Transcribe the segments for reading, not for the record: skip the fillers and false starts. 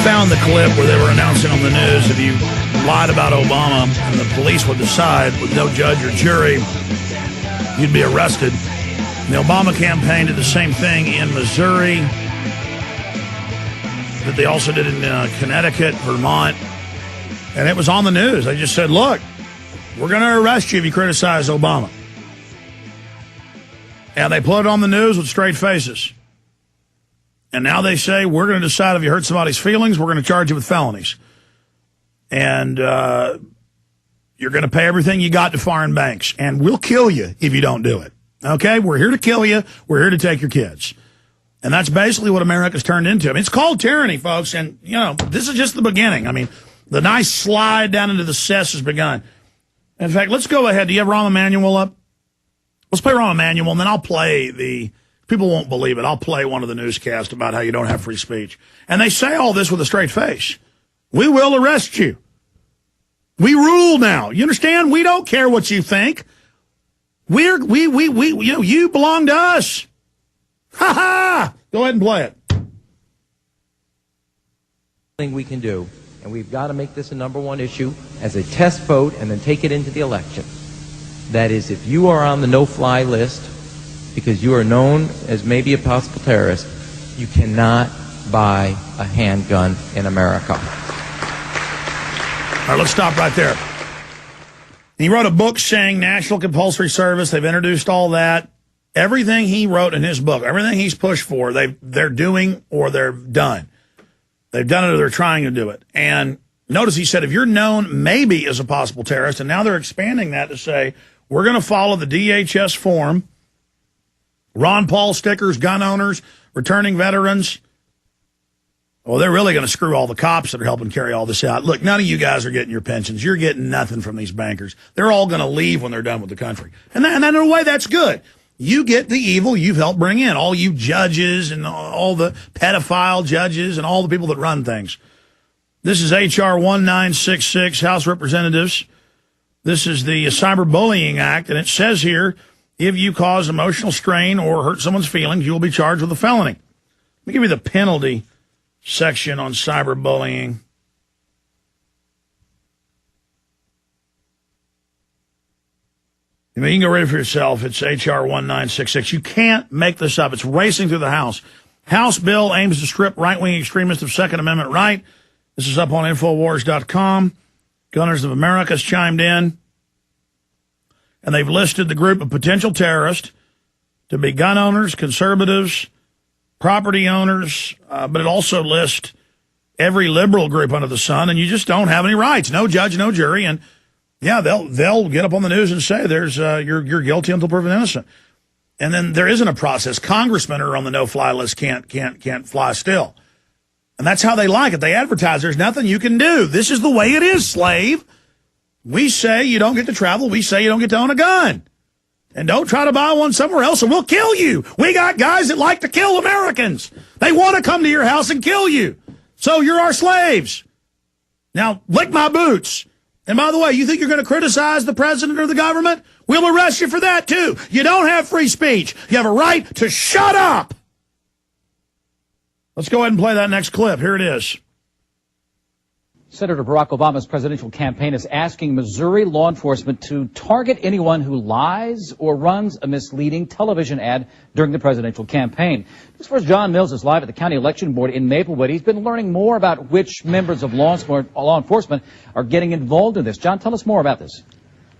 found the clip where they were announcing on the news if you lied about Obama and the police would decide with no judge or jury, you'd be arrested. The Obama campaign did the same thing in Missouri that they also did in Connecticut, Vermont, and it was on the news. They just said, look, we're going to arrest you if you criticize Obama. And they put it on the news with straight faces. And now they say, we're going to decide if you hurt somebody's feelings, we're going to charge you with felonies. And you're going to pay everything you got to foreign banks. And we'll kill you if you don't do it. Okay? We're here to kill you. We're here to take your kids. And that's basically what America's turned into. I mean, it's called tyranny, folks. And, you know, this is just the beginning. I mean, the nice slide down into the cess has begun. In fact, let's go ahead. Do you have Rahm Emanuel up? Let's play Rahm Emanuel, and then I'll play the... People won't believe it. I'll play one of the newscasts about how you don't have free speech. And they say all this with a straight face. We will arrest you. We rule now. You understand? We don't care what you think. You know, you belong to us. Ha ha! Go ahead and play it. Thing we can do, and we've got to make this a #1 issue as a test vote and then take it into the election. That is, if you are on the no-fly list because you are known as maybe a possible terrorist, you cannot buy a handgun in America. All right, let's stop right there. He wrote a book saying national compulsory service. They've introduced all that. Everything he wrote in his book, everything he's pushed for, they're doing or they're done. They've done it or they're trying to do it. And notice he said if you're known maybe as a possible terrorist, and now they're expanding that to say we're going to follow the DHS form, Ron Paul stickers, gun owners, returning veterans. Well, they're really going to screw all the cops that are helping carry all this out. Look, none of you guys are getting your pensions. You're getting nothing from these bankers. They're all going to leave when they're done with the country. And in a way, that's good. You get the evil you've helped bring in, all you judges and all the pedophile judges and all the people that run things. This is H.R. 1966, House Representatives. This is the Cyberbullying Act, and it says here, if you cause emotional strain or hurt someone's feelings, you will be charged with a felony. Let me give you the penalty section on cyberbullying. I mean, you can go read it for yourself. It's H.R. 1966. You can't make this up. It's racing through the House. House bill aims to strip right-wing extremists of Second Amendment right. This is up on infowars.com. Gunners of America's chimed in. And they've listed the group of potential terrorists to be gun owners, conservatives, property owners, but it also lists every liberal group under the sun, and you just don't have any rights. No judge, no jury, and yeah, they'll get up on the news and say there's you're guilty until proven innocent. And then there isn't a process. Congressmen are on the no-fly list, can't fly still. And that's how they like it. They advertise there's nothing you can do. This is the way it is, slave. We say you don't get to travel. We say you don't get to own a gun. And don't try to buy one somewhere else, or we'll kill you. We got guys that like to kill Americans. They want to come to your house and kill you. So you're our slaves. Now, lick my boots. And by the way, you think you're going to criticize the president or the government? We'll arrest you for that, too. You don't have free speech. You have a right to shut up. Let's go ahead and play that next clip. Here it is. Senator Barack Obama's presidential campaign is asking Missouri law enforcement to target anyone who lies or runs a misleading television ad during the presidential campaign. This first John Mills is live at the county election board in Maplewood. He's been learning more about which members of law enforcement are getting involved in this. John, tell us more about this.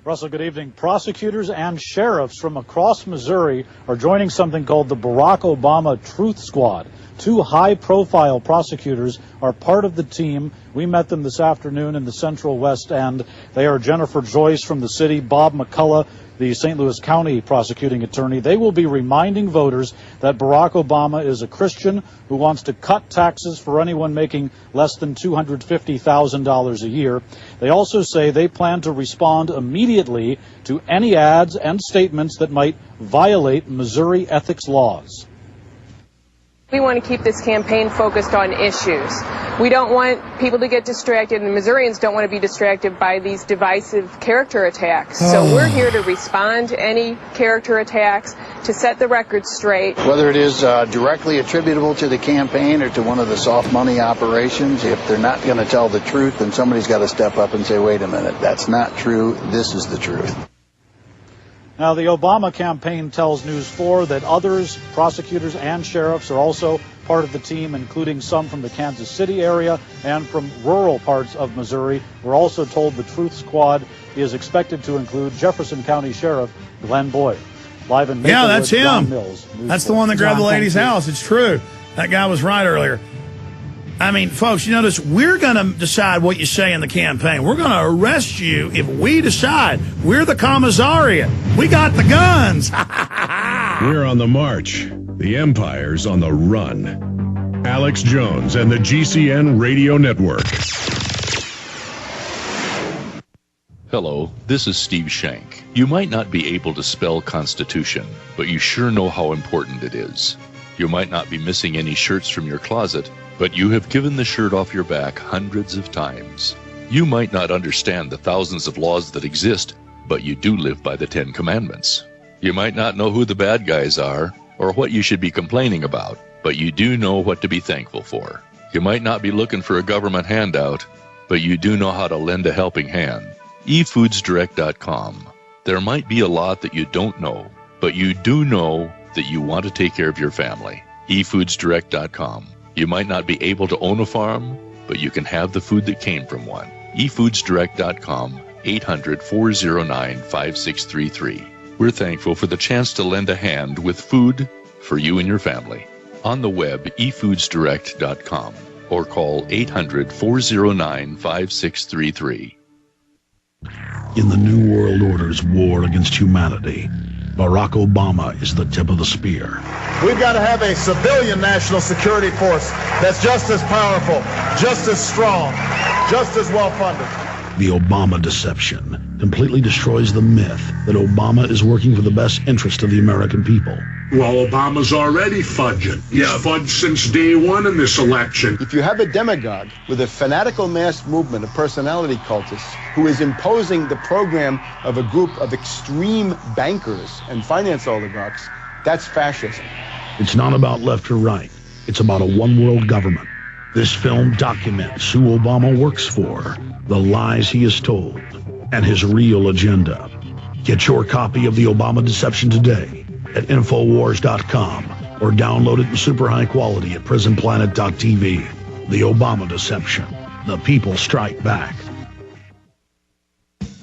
Russell, good evening. Prosecutors and sheriffs from across Missouri are joining something called the Barack Obama Truth Squad. 2 high-profile prosecutors are part of the team. We met them this afternoon in the Central West End. They are Jennifer Joyce from the city, Bob McCullough, the St. Louis County prosecuting attorney. They will be reminding voters that Barack Obama is a Christian who wants to cut taxes for anyone making less than $250,000 a year. They also say they plan to respond immediately to any ads and statements that might violate Missouri ethics laws. We want to keep this campaign focused on issues. We don't want people to get distracted, and Missourians don't want to be distracted by these divisive character attacks. So we're here to respond to any character attacks, to set the record straight. Whether it is directly attributable to the campaign or to one of the soft money operations, if they're not going to tell the truth, then somebody's got to step up and say, wait a minute, that's not true, this is the truth. Now, the Obama campaign tells News 4 that others, prosecutors and sheriffs, are also part of the team, including some from the Kansas City area and from rural parts of Missouri. We're also told the Truth Squad is expected to include Jefferson County Sheriff Glenn Boyd. Live in Maplewood, Yeah, that's him. John Mills, That's the one that grabbed the lady's house. It's true. That guy was right earlier. I mean, folks, you notice we're going to decide what you say in the campaign. We're going to arrest you if we decide. We're the commissariat. We got the guns. We're on the march. The empire's on the run. Alex Jones and the GCN Radio Network. Hello, this is Steve Shank. You might not be able to spell Constitution, but you sure know how important it is. You might not be missing any shirts from your closet, but you have given the shirt off your back hundreds of times. You might not understand the thousands of laws that exist, but you do live by the 10 Commandments. You might not know who the bad guys are, or what you should be complaining about, but you do know what to be thankful for. You might not be looking for a government handout, but you do know how to lend a helping hand. eFoodsDirect.com. There might be a lot that you don't know, but you do know that you want to take care of your family. eFoodsDirect.com. You might not be able to own a farm, but you can have the food that came from one. eFoodsDirect.com, 800-409-5633. We're thankful for the chance to lend a hand with food for you and your family. On the web, eFoodsDirect.com, or call 800-409-5633. In the New World Order's war against humanity, Barack Obama is the tip of the spear. We've got to have a civilian national security force that's just as powerful, just as strong, just as well-funded. The Obama deception completely destroys the myth that Obama is working for the best interest of the American people. Well, Obama's already fudging. He's fudged since day one in this election. If you have a demagogue with a fanatical mass movement of personality cultists who is imposing the program of a group of extreme bankers and finance oligarchs, that's fascism. It's not about left or right. It's about a one-world government. This film documents who Obama works for, the lies he has told, and his real agenda. Get your copy of The Obama Deception today at Infowars.com or download it in super high quality at PrisonPlanet.tv. The Obama Deception. The people strike back.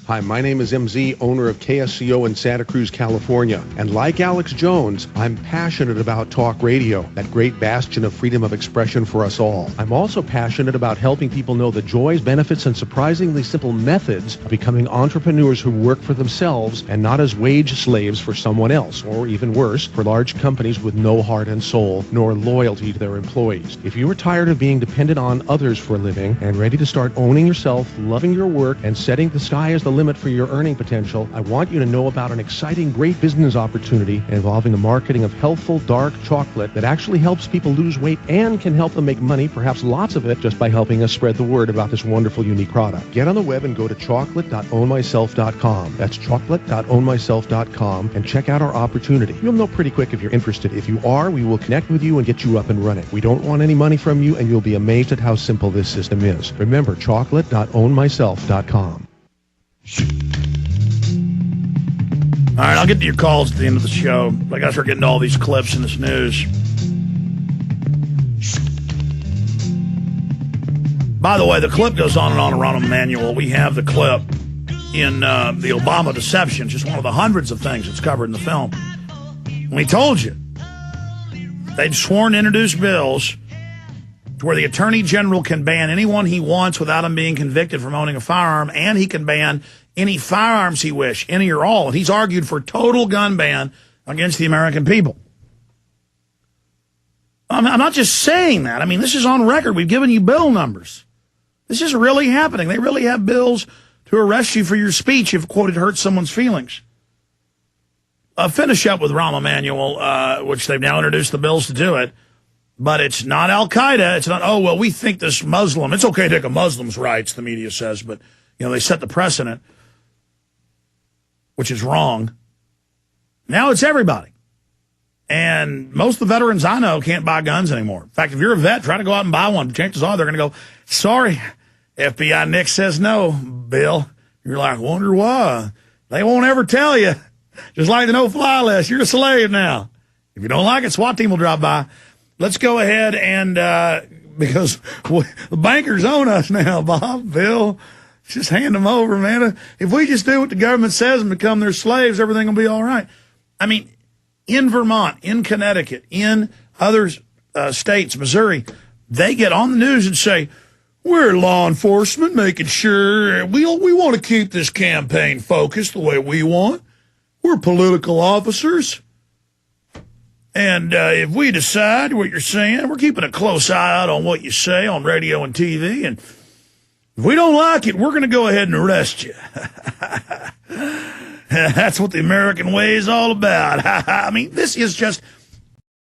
Hi, my name is MZ, owner of KSCO in Santa Cruz, California. And like Alex Jones, I'm passionate about talk radio, that great bastion of freedom of expression for us all. I'm also passionate about helping people know the joys, benefits, and surprisingly simple methods of becoming entrepreneurs who work for themselves and not as wage slaves for someone else, or even worse, for large companies with no heart and soul, nor loyalty to their employees. If you are tired of being dependent on others for a living and ready to start owning yourself, loving your work, and setting the sky as the limit for your earning potential, I want you to know about an exciting, great business opportunity involving the marketing of healthful, dark chocolate that actually helps people lose weight and can help them make money, perhaps lots of it, just by helping us spread the word about this wonderful, unique product. Get on the web and go to chocolate.ownmyself.com. That's chocolate.ownmyself.com and check out our opportunity. You'll know pretty quick if you're interested. If you are, we will connect with you and get you up and running. We don't want any money from you, and you'll be amazed at how simple this system is. Remember, chocolate.ownmyself.com. All right, I'll get to your calls at the end of the show. I got to start getting to all these clips in this news. By the way, the clip goes on and on around Emmanuel. We have the clip in the Obama Deception, just one of the hundreds of things that's covered in the film. We told you they've sworn to introduce bills to where the Attorney General can ban anyone he wants without him being convicted from owning a firearm, and he can ban any firearms he wish, any or all. And he's argued for total gun ban against the American people. I'm not just saying that. I mean, this is on record. We've given you bill numbers. This is really happening. They really have bills to arrest you for your speech if, quote, it hurts someone's feelings. Finish up with Rahm Emanuel, which they've now introduced the bills to do it. But it's not Al-Qaeda. It's not, oh, well, we think this Muslim. It's okay to take a Muslim's rights, the media says. But, you know, they set the precedent, which is wrong. Now it's everybody. And most of the veterans I know can't buy guns anymore. In fact, if you're a vet, try to go out and buy one. Chances are they're going to go, sorry, FBI Nick says no, Bill. You're like, wonder why. They won't ever tell you. Just like the no-fly list, you're a slave now. If you don't like it, SWAT team will drop by. Let's go ahead and, because the bankers own us now, Bob, Bill. Just hand them over, man. If we just do what the government says and become their slaves, everything will be all right. I mean, in Vermont, in Connecticut, in other states, Missouri, they get on the news and say, we're law enforcement making sure we want to keep this campaign focused the way we want. We're political officers. And if we decide what you're saying, we're keeping a close eye out on what you say on radio and TV. And if we don't like it, we're going to go ahead and arrest you. That's what the American way is all about. I mean, this is just